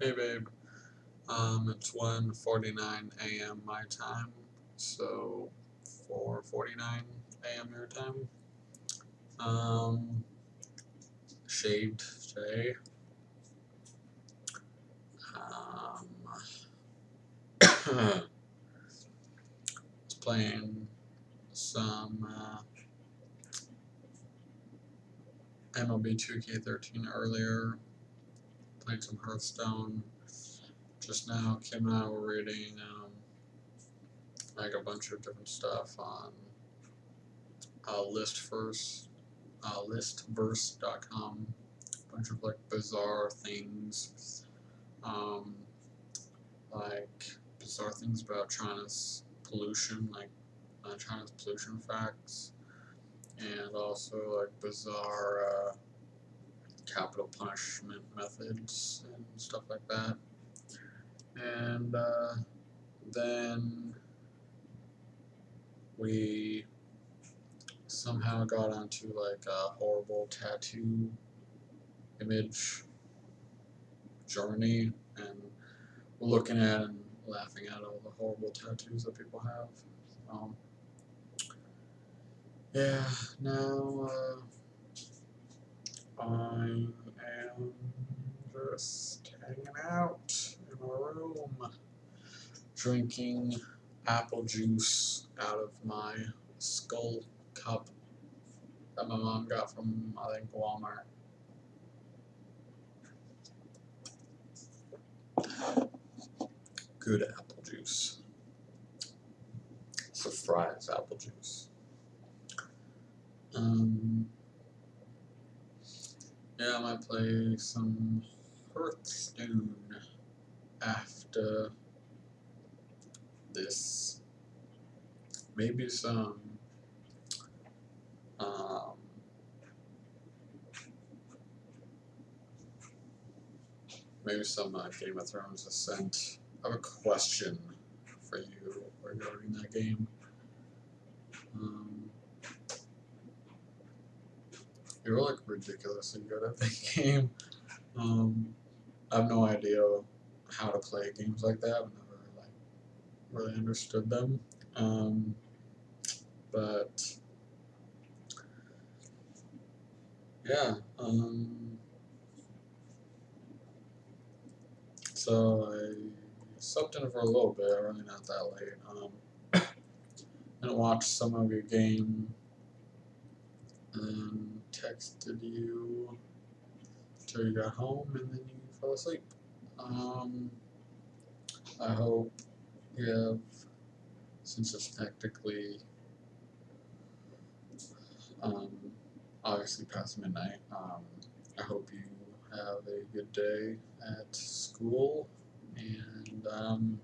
Hey babe, it's 1:49 a.m. my time, so 4:49 a.m. your time. Um, Shaved today. Um, was playing some MLB 2K13 earlier. Played some Hearthstone. Just now, Kim and I were reading like a bunch of different stuff on listverse.com. Bunch of like bizarre things, um, like bizarre things about China's pollution, like China's pollution facts, and also like bizarre capital punishment methods and stuff like that. And then we somehow got onto like a horrible tattoo image journey, and we're looking at and laughing at all the horrible tattoos that people have. Um, yeah, now I am just hanging out in my room, drinking apple juice out of my skull cup that my mom got from, I think, Walmart. Good apple juice. It's a Fry's apple juice. Um, yeah, I might play some Hearthstone after this. Maybe some um, Game of Thrones Ascent. I have a question for you regarding that game. Um, you're like ridiculously good at the game. I have no idea how to play games like that. I've never like really understood them. Um, but yeah. So I slept in for a little bit, really not that late. And watched some of your game and texted you till you got home, and then you fell asleep. Um, I hope you have, since it's technically um, obviously past midnight, I hope you have a good day at school, and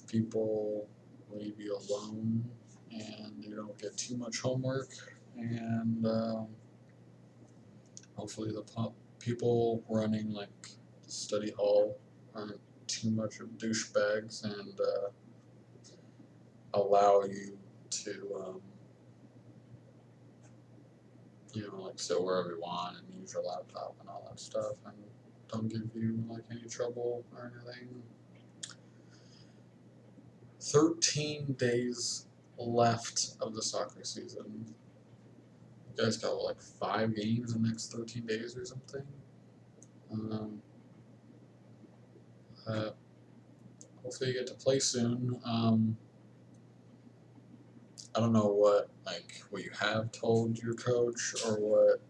people leave you alone, and you don't get too much homework, and hopefully the people running like the study hall aren't too much of douchebags and allow you to like sit wherever you want and use your laptop and all that stuff, and don't give you like any trouble or anything. 13 days left of the soccer season. You guys got like 5 games in the next 13 days or something. Um, uh, Hopefully you get to play soon. I don't know what you have told your coach, or what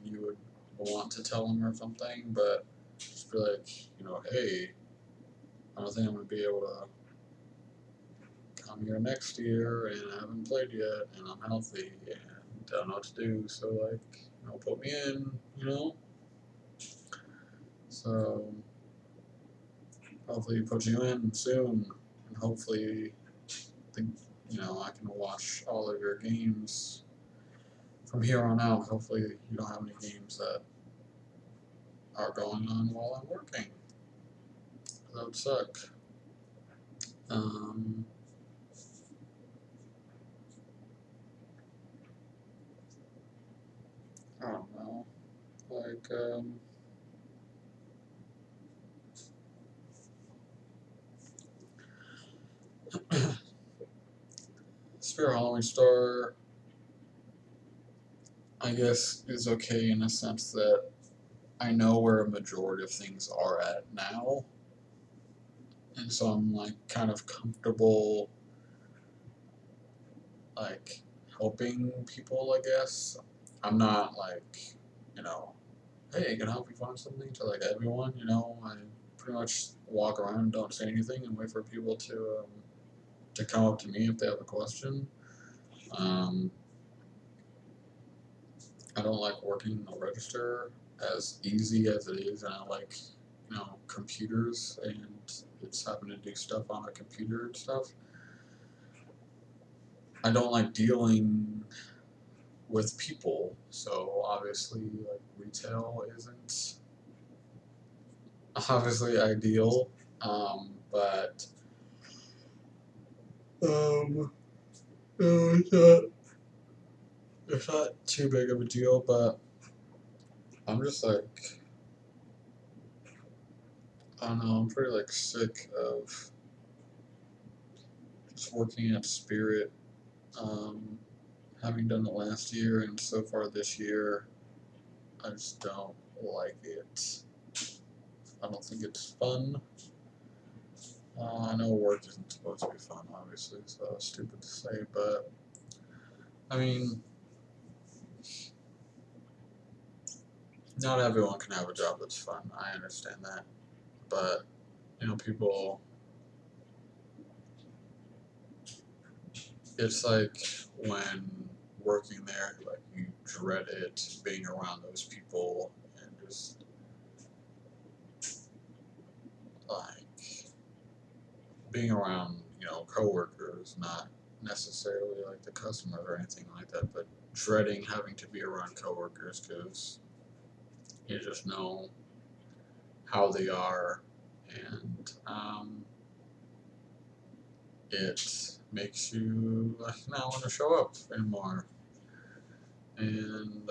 you would want to tell him or something, but just be like, hey, I don't think I'm gonna be able to come here next year, and I haven't played yet, and I'm healthy, and don't know what to do. So like, put me in, So hopefully he puts you in soon, and hopefully, think I can watch all of your games from here on out. Hopefully you don't have any games that are going on while I'm working. That would suck. Um, I don't know. Like, Spirit Halloween store, I guess, is okay in a sense that I know where a majority of things are at now, and so I'm like kind of comfortable like helping people, I guess. I'm not like, you know, hey, can I help you find something to like everyone, you know. I pretty much walk around and don't say anything and wait for people to come up to me if they have a question. Um, I don't like working the register as easy as it is, and I like, you know, computers and it's having to do stuff on a computer and stuff. I don't like dealing with people, so obviously, like, retail isn't obviously ideal, but no, it's not too big of a deal. But I'm just like, I don't know, I'm pretty like sick of just working at Spirit. Um, Having done it last year and so far this year, I just don't like it. I don't think it's fun. I know work isn't supposed to be fun, obviously, so it's stupid to say, but I mean, not everyone can have a job that's fun. I understand that, but you know, people. It's like when working there, like you dread it being around those people and just like being around, you know, coworkers, not necessarily like the customers or anything like that, but dreading having to be around coworkers because you just know how they are, and it makes you like not want to show up anymore. And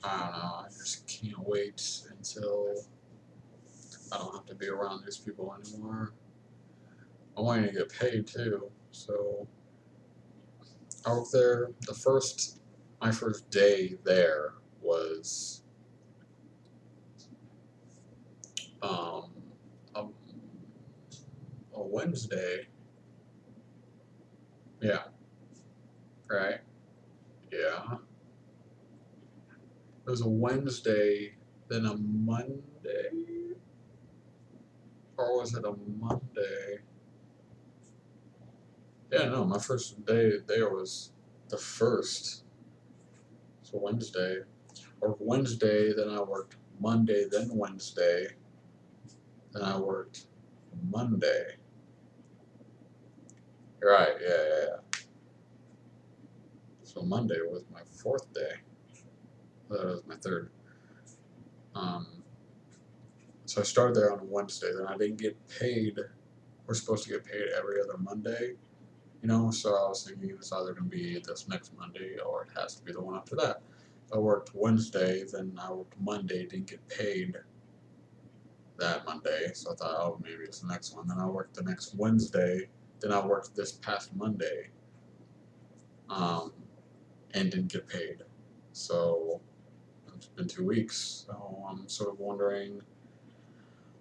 I don't know. I just can't wait until I don't have to be around these people anymore. I want to get paid too, so I worked there. My first day there was um, a, a Wednesday. Yeah, right. Yeah, it was a Wednesday, then a Monday, or was it a Monday? Yeah, no, my first day there was the first. So Wednesday, or Wednesday, then I worked Monday, then Wednesday, then I worked Monday. Right, yeah, yeah, yeah. So Monday was my fourth day. That was my third. Um, so I started there on a Wednesday, then I didn't get paid. We're supposed to get paid every other Monday, you know, so I was thinking it's either going to be this next Monday or it has to be the one after that. I worked Wednesday, then I worked Monday, didn't get paid that Monday, so I thought, oh, maybe it's the next one. Then I worked the next Wednesday, then I worked this past Monday, um, and didn't get paid. So it's been 2 weeks, so I'm sort of wondering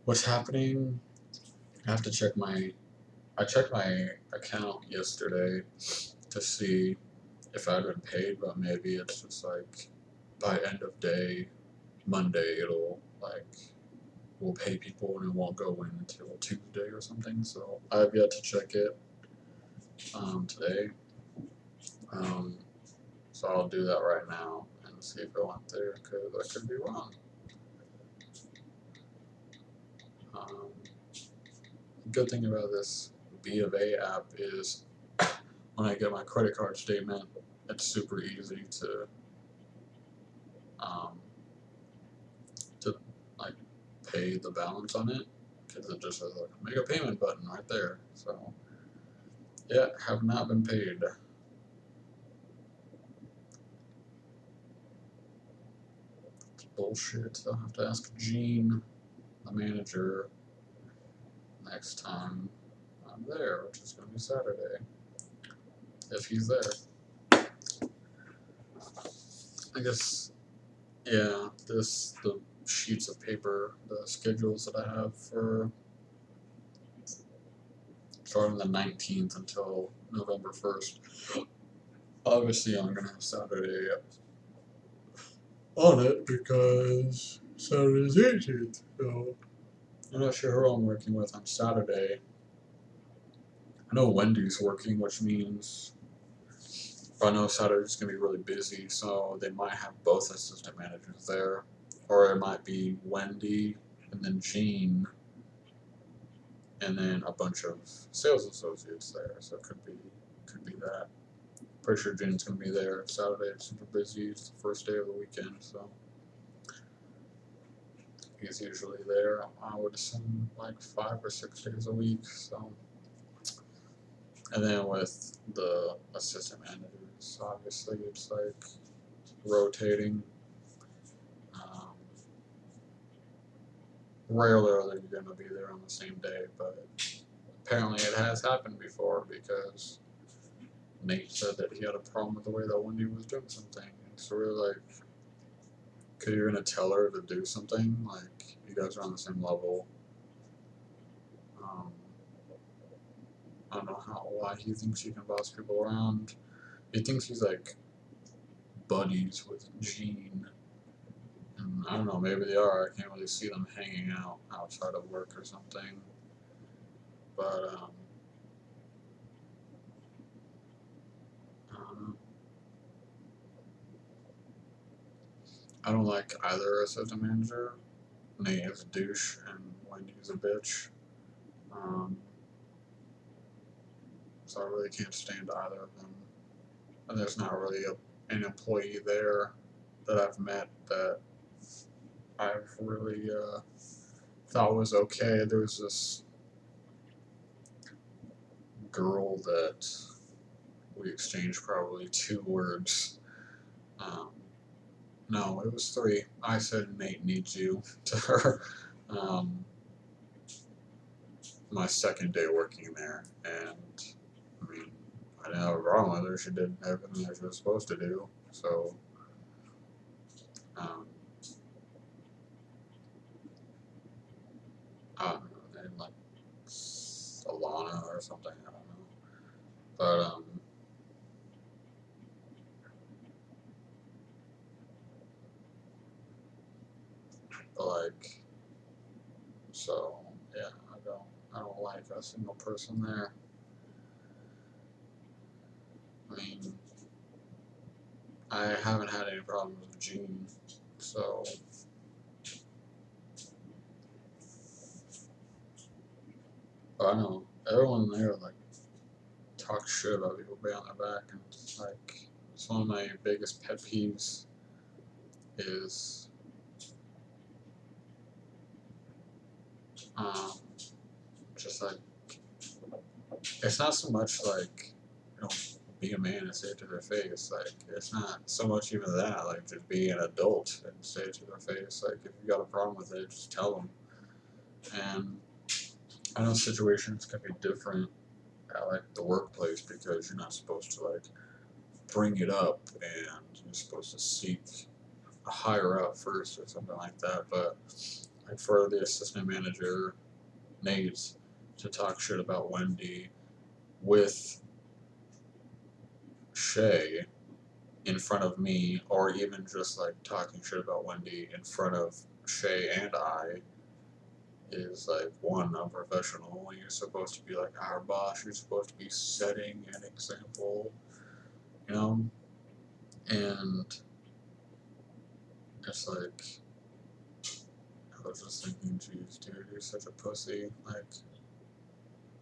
what's happening. I have to check I checked my account yesterday to see if I'd been paid, but maybe it's just like by end of day Monday it'll like we'll pay people and it won't go in until Tuesday or something. So I've yet to check it today. Um, so I'll do that right now and see if it went through because I could be wrong. Um, Good thing about this B of A app is when I get my credit card statement, it's super easy um, to like pay the balance on it because it just has like a make a payment button right there. So yeah, have not been paid. It's bullshit. I'll have to ask Gene, the manager, next time. I'm there, which is going to be Saturday, if he's there. I guess, yeah, the sheets of paper, the schedules that I have for starting the 19th until November 1st. Obviously, I'm going to have Saturday on it because Saturday's 18th, so I'm not sure who I'm working with on Saturday. I know Wendy's working, which means I know Saturday's going to be really busy, so they might have both assistant managers there. Or it might be Wendy and then Jean and then a bunch of sales associates there. So it could be that. Pretty sure Jean's going to be there. Saturday it's super busy. It's the first day of the weekend, so he's usually there. I would assume like 5 or 6 days a week. So, and then with the assistant managers, obviously it's like rotating. Rarely are they going to be there on the same day, but apparently it has happened before because Nate said that he had a problem with the way that Wendy was doing something. And so we were like, okay, you're going to tell her to do something? Like, you guys are on the same level. I don't know why he thinks he can boss people around. He thinks he's like buddies with Jean. And I don't know, maybe they are. I can't really see them hanging out outside of work or something. But, I don't like either assistant manager. Nate is a douche and Wendy's a bitch. So I really can't stand either of them. And there's not really an employee there that I've met that I've really thought was okay. There was this girl that we exchanged probably 2 words. No, it was 3. I said Nate needs you to her. My second day working there, and I mean, I didn't have a problem with her. She did everything that she was supposed to do. So, I don't know, and like Alana or something. I don't know, but like, so yeah, I don't like a single person there. I mean, I haven't had any problems with Jean, so. But I know everyone there like talks shit about people behind their back, and like it's one of my biggest pet peeves is just like it's not so much like be a man and say it to their face. Like it's not so much even that. Like just be an adult and say it to their face. Like if you got a problem with it, just tell them. And I know situations can be different at like the workplace because you're not supposed to like bring it up and you're supposed to seek a higher up first or something like that. But like for the assistant manager, Nate, to talk shit about Wendy with Shay in front of me, or even just like talking shit about Wendy in front of Shay and I, is like one, unprofessional. You're supposed to be like our boss. You're supposed to be setting an example, you know. And it's like I was just thinking, geez, dude, you're such a pussy. Like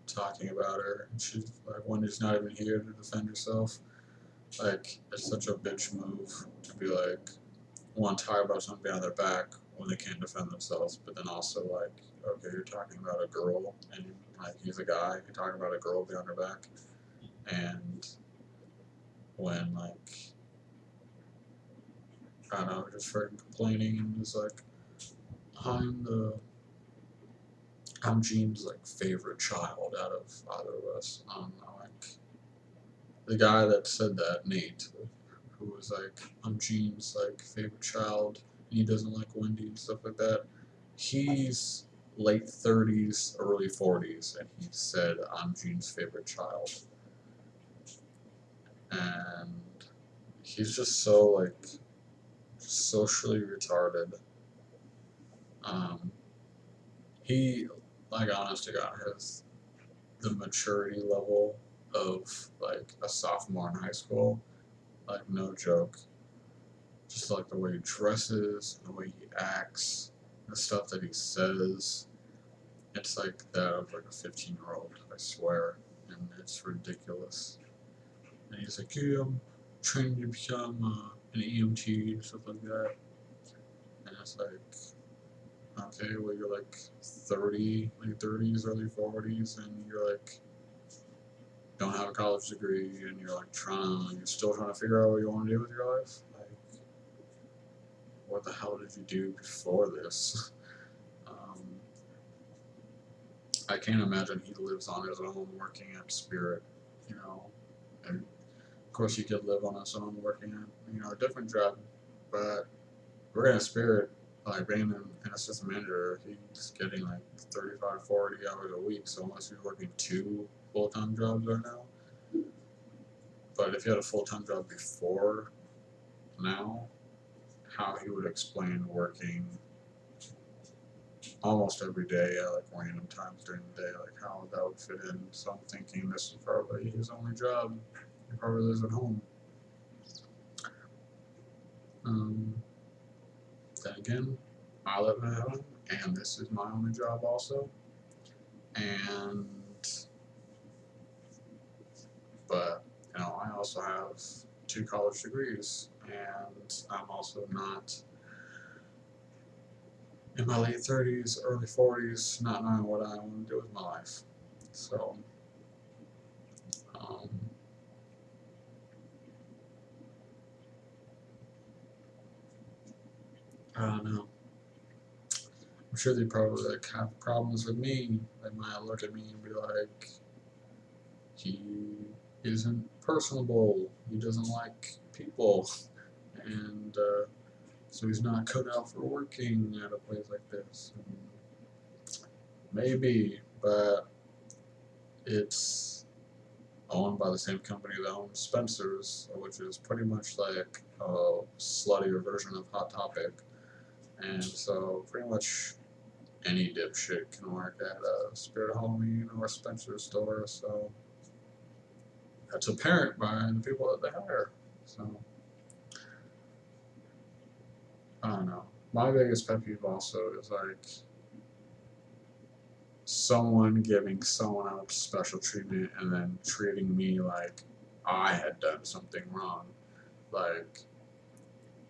talking about her, and she's like Wendy's not even here to defend herself. Like it's such a bitch move to be like one talk about something behind their back when they can't defend themselves, but then also like, okay, you're talking about a girl and like he's a guy, you're talking about a girl behind her back, and when like I don't know, just freaking complaining and just like I'm the I'm Gene's like favorite child out of either of us. Like the guy that said that, Nate, who was like, I'm Gene's like favorite child, and he doesn't like Wendy and stuff like that. He's late 30s, early 40s, and he said, I'm Gene's favorite child. And he's just so like socially retarded. Um, he, like, honest to God, has the maturity level of like a sophomore in high school. Like, no joke. Just like the way he dresses, the way he acts, the stuff that he says. It's like that of like a 15-year-old, I swear. And it's ridiculous. And he's like, yeah, I'm training to become an EMT and stuff like that. And it's like, okay, well, you're like 30, late 30s, early 40s, and you're like, don't have a college degree, and you're still trying to figure out what you want to do with your life. Like, what the hell did you do before this? Um, I can't imagine he lives on his own working at Spirit, you know. And of course, he could live on his own working at, a different job, but working at Spirit, like being an assistant manager, he's getting like 35, 40 hours a week. So unless he's working 2 full-time jobs right now, but if he had a full-time job before now, how he would explain working almost every day at like random times during the day, like how that would fit in. So I'm thinking this is probably his only job. He probably lives at home. Um, then again, I live at home, and this is my only job also. And but I also have 2 college degrees, and I'm also not in my late 30s, early 40s, not knowing what I want to do with my life. So, um, I don't know. I'm sure they probably like have problems with me. They might look at me and be like, he isn't personable. He doesn't like people, and so he's not cut out for working at a place like this. And maybe, but it's owned by the same company that owns Spencer's, which is pretty much like a sluttier version of Hot Topic. And so pretty much any dipshit can work at a Spirit Halloween or Spencer's store. So that's apparent by the people that they hire. So I don't know. My biggest pet peeve also is like someone giving someone else special treatment and then treating me like I had done something wrong. Like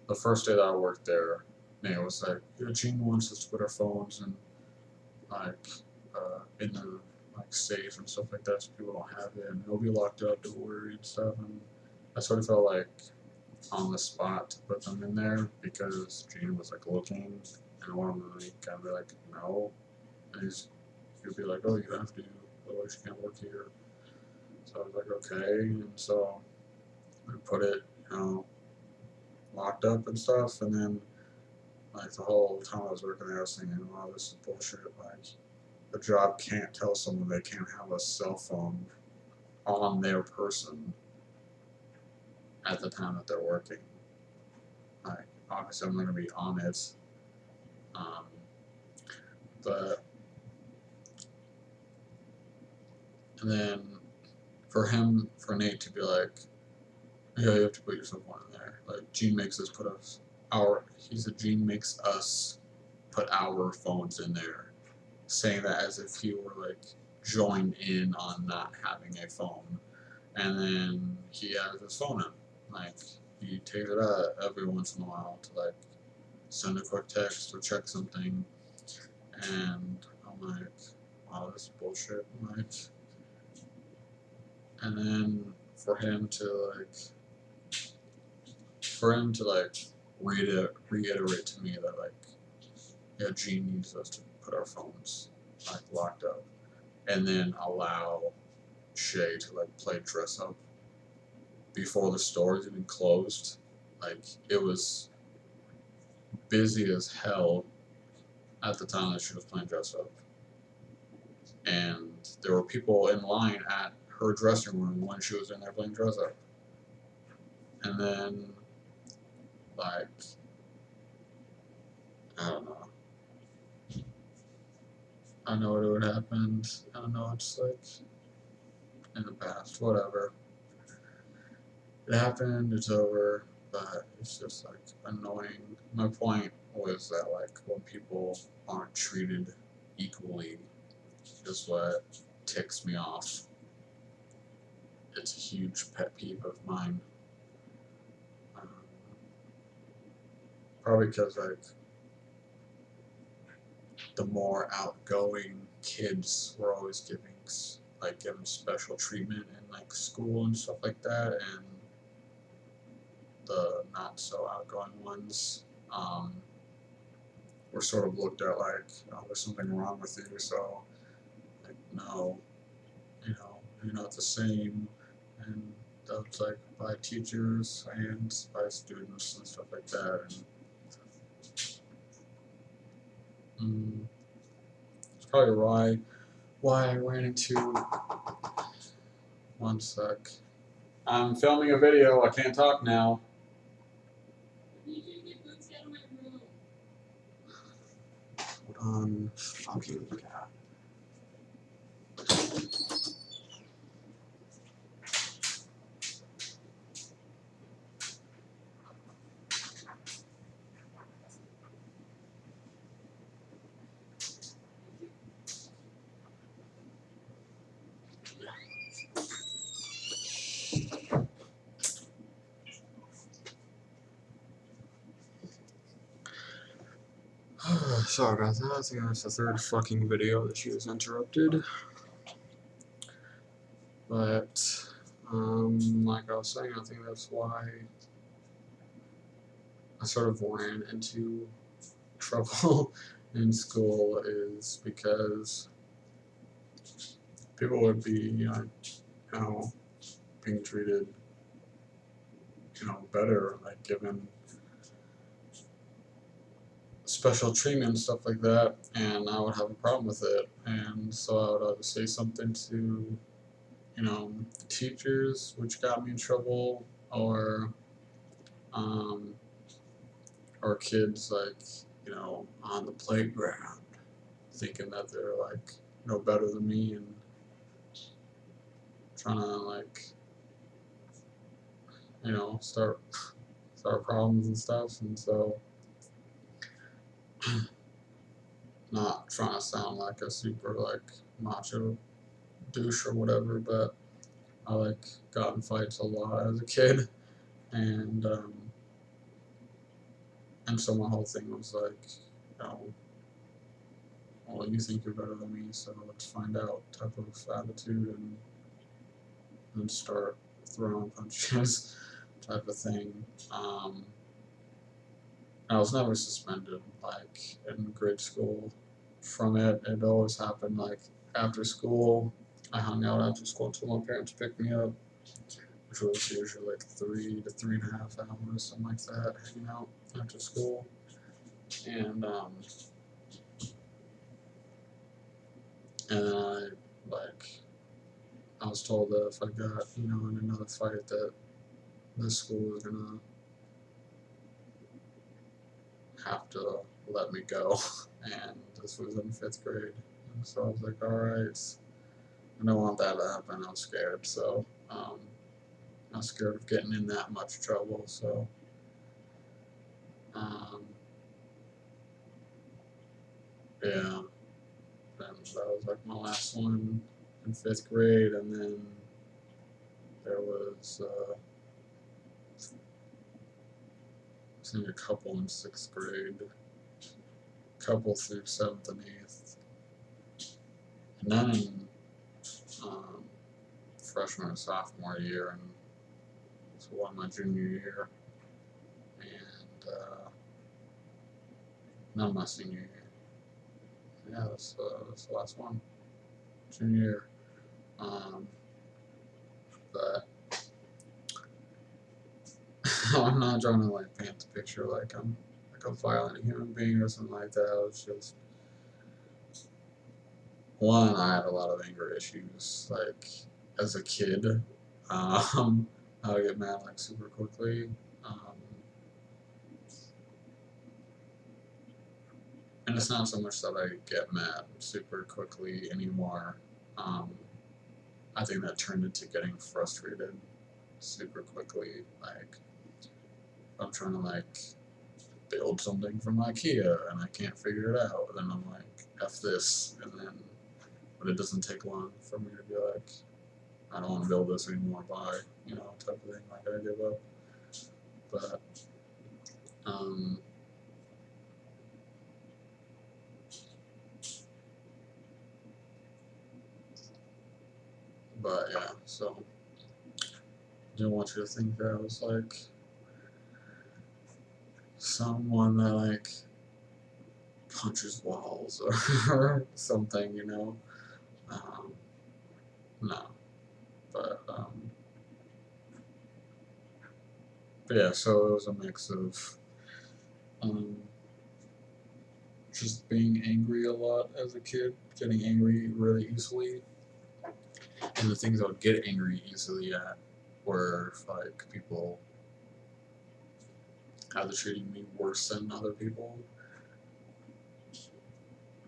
the first day that I worked there, it was like, Gene wants us to put our phones in the like safe and stuff like that, so people don't have it, and it'll be locked up, don't worry and stuff. And I sort of felt like on the spot to put them in there because Gene was like looking, and one of them like kind of be like, no, and he'd be like, oh, you have to, otherwise you can't work here. So I was like, okay, and so I put it, locked up and stuff, and then like the whole time I was working there, I was thinking, wow, this is bullshit. Like the job can't tell someone they can't have a cell phone on their person at the time that they're working. Like obviously I'm going to be on it, um, but and then for Nate to be like, yeah, you have to put your cell phone in there. Like Gene makes us put us he said Gene makes us put our phones in there, saying that as if he were like joined in on not having a phone. And then he has his phone in. Like he takes it out every once in a while to like send a quick text or check something. And I'm like, wow, this is bullshit. Like, and then for him to reiterate to me that like, yeah, Gene needs us to put our phones like locked up, and then allow Shay to like play dress up before the stores even closed. Like it was busy as hell at the time that she was playing dress up, and there were people in line at her dressing room when she was in there playing dress up. And then, like, I don't know. I know it would happen. I know it's like in the past, whatever. It happened, it's over, but it's just like annoying. My point was that like when people aren't treated equally is what ticks me off. It's a huge pet peeve of mine. Um, Probably because like the more outgoing kids were always given special treatment in like school and stuff like that, and the not so outgoing ones were sort of looked at like, oh, there's something wrong with you, so like no, you're not the same, and that's like by teachers and by students and stuff like that, and it's probably why I ran into. One sec. I'm filming a video. I can't talk now. Hold on. Fucking God. Sorry about that. I think that's the third fucking video that she was interrupted. But, like I was saying, I think that's why I sort of ran into trouble in school, is because people would be, being treated, better, like given special treatment and stuff like that, and I would have a problem with it, and so I would either say something to, the teachers, which got me in trouble, um, or kids like, on the playground, thinking that they're like, better than me and trying to like, start problems and stuff, and so not trying to sound like a super like macho douche or whatever, but I like got in fights a lot as a kid, and so my whole thing was like, well, you think you're better than me, so let's find out type of attitude, and start throwing punches type of thing. I was never suspended like in grade school from it. It always happened like after school. I hung out after school until my parents picked me up, which was usually like 3 to 3.5 hours, something like that, hanging out after school. And then I was told that if I got, in another fight that the school was gonna have to let me go. And this was in 5th grade. And so I was like, alright, I don't want that to happen. I was scared, so I was scared of getting in that much trouble, so yeah. And that was like my last one in 5th grade, and then there was I think a couple in 6th grade, couple through 7th and 8th, and then in freshman and sophomore year, and so one my junior year, and none my senior year. yeah, that's the last one, junior year. Um, but I'm not trying to like paint the picture like I'm like a violent human being or something like that. I was just one. I had a lot of anger issues like as a kid. Um, I would get mad like super quickly. Um, and it's not so much that I get mad super quickly anymore. Um, I think that turned into getting frustrated super quickly. Like I'm trying to like build something from IKEA and I can't figure it out, then I'm like, F this, and then but it doesn't take long for me to be like, I don't want to build this anymore, bye, type of thing. Like I give up. But um, but yeah, so I didn't want you to think that I was like someone that like punches walls or something, Um, no, but yeah, so it was a mix of um, just being angry a lot as a kid, getting angry really easily, and the things I would get angry easily at were like people either treating me worse than other people,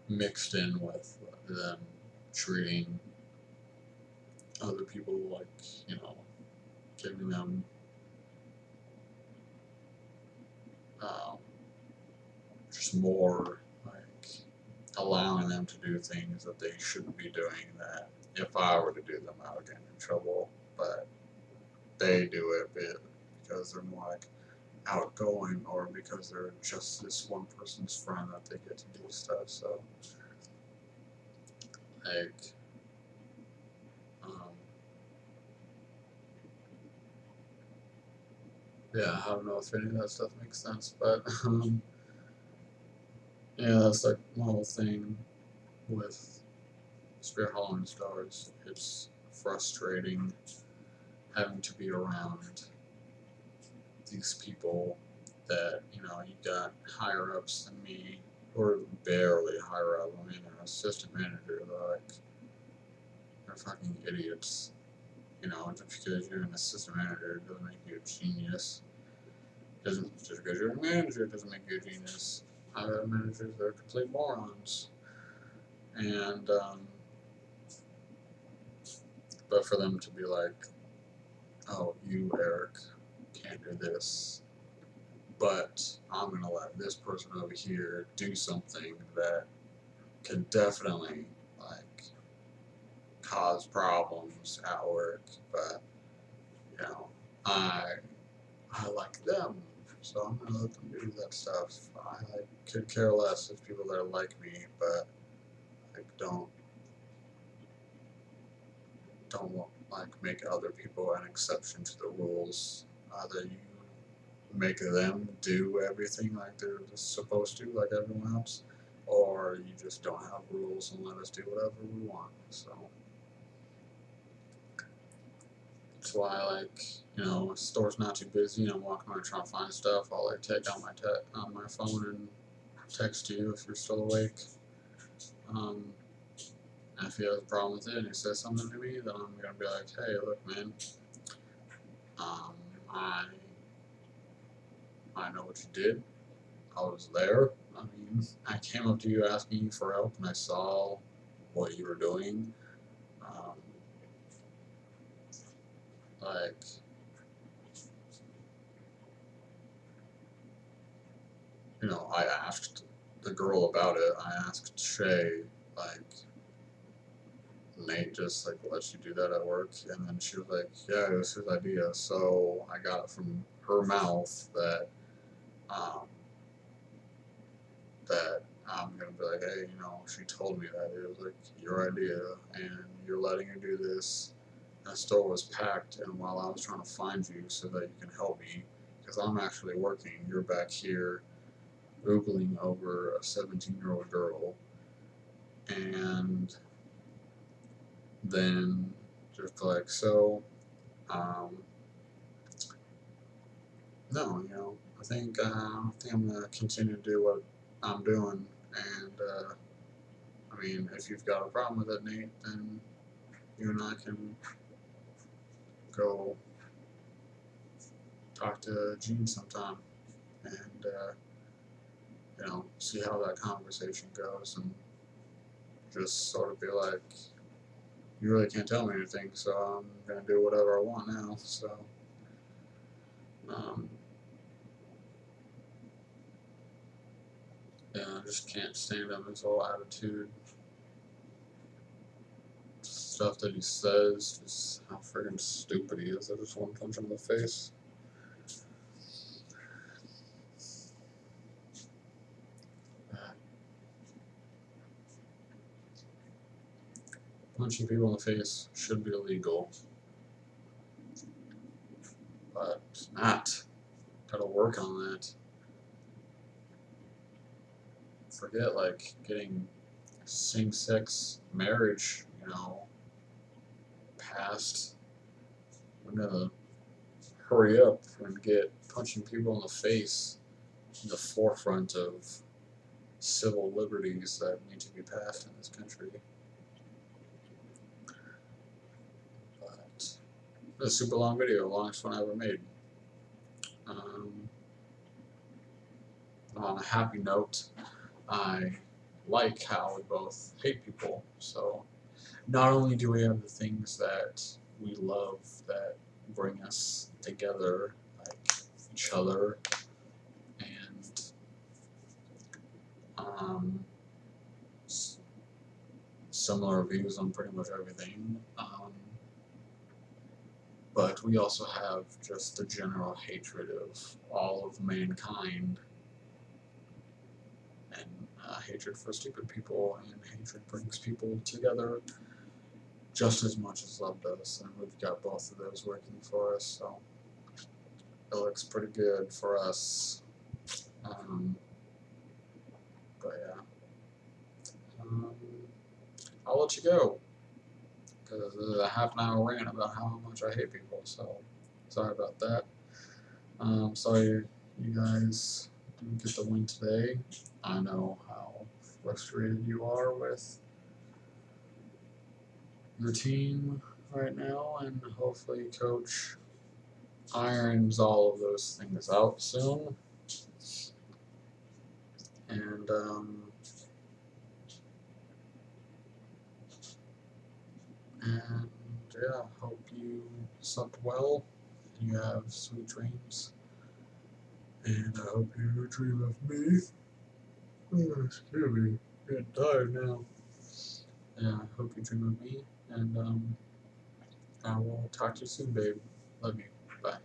mixed in with them treating other people like, giving them um, just more, like allowing them to do things that they shouldn't be doing, that if I were to do them, I would get in trouble. But they do it because they're more like outgoing or because they're just this one person's friend that they get to do stuff. So, like, um, yeah, I don't know if any of that stuff makes sense, but yeah, that's like my whole thing with Spirit Hollow Stars. It's frustrating having to be around these people that, you got higher ups than me, or barely higher up. I mean, they're an assistant manager, they're fucking idiots. Just because you're an assistant manager doesn't make you a genius. Doesn't just because you're a manager doesn't make you a genius. I've had managers that are complete morons, and but for them to be like, "Oh, you Eric can't do this," but I'm gonna let this person over here do something that could definitely like cause problems at work, but you know, I I like them, so I'm gonna let them do that stuff. I like, could care less if people that are like me, but like don't like make other people an exception to the rules. Either you make them do everything like they're supposed to, like everyone else, or you just don't have rules and let us do whatever we want. So that's why, like, if the store's not too busy and I'm walking around trying to find stuff, I'll like take out my phone and text you if you're still awake. Um, and if he has a problem with it and he says something to me, then I'm gonna be like, hey, look, man, um, I I know what you did. I was there. I mean, I came up to you asking you for help, and I saw what you were doing. Um, like, I asked the girl about it. I asked Shay, like, Nate just like let you do that at work, and then she was like, "Yeah, it was his idea." So I got it from her mouth um, that I'm gonna be like, "Hey, she told me that it was like your idea, and you're letting her do this." And the store was packed, and while I was trying to find you so that you can help me, because I'm actually working, you're back here oogling over a 17-year-old girl, and then just like, so, no, I think I'm gonna continue to do what I'm doing, and I mean, if you've got a problem with it, Nate, then you and I can go talk to Gene sometime, and see how that conversation goes, and just sort of be like, you really can't tell me anything, so I'm gonna do whatever I want now. So, um, yeah, I just can't stand him, his whole attitude, stuff that he says, just how friggin' stupid he is. I just want to punch him in the face. Punching people in the face should be illegal, but it's not. Gotta work on that. Forget like getting same-sex marriage, passed. I'm gonna hurry up and get punching people in the face in the forefront of civil liberties that need to be passed in this country. But it's a super long video, longest one I ever made. On a happy note, I like how we both hate people. So not only do we have the things that we love that bring us together, like each other, and similar views on pretty much everything, but we also have just the general hatred of all of mankind, and hatred for stupid people, and hatred brings people together just as much as love does, and we've got both of those working for us, so it looks pretty good for us. But yeah, I'll let you go, because this is a half-an-hour rant about how much I hate people, so sorry about that. Sorry you guys didn't get the win today. I know how frustrated you are with your team right now, and hopefully Coach irons all of those things out soon. And yeah, hope you slept well. You have sweet dreams. And I hope you dream of me. Oh, excuse me, I'm getting tired now. Yeah, I hope you dream of me. And I will talk to you soon, babe. Love you. Bye.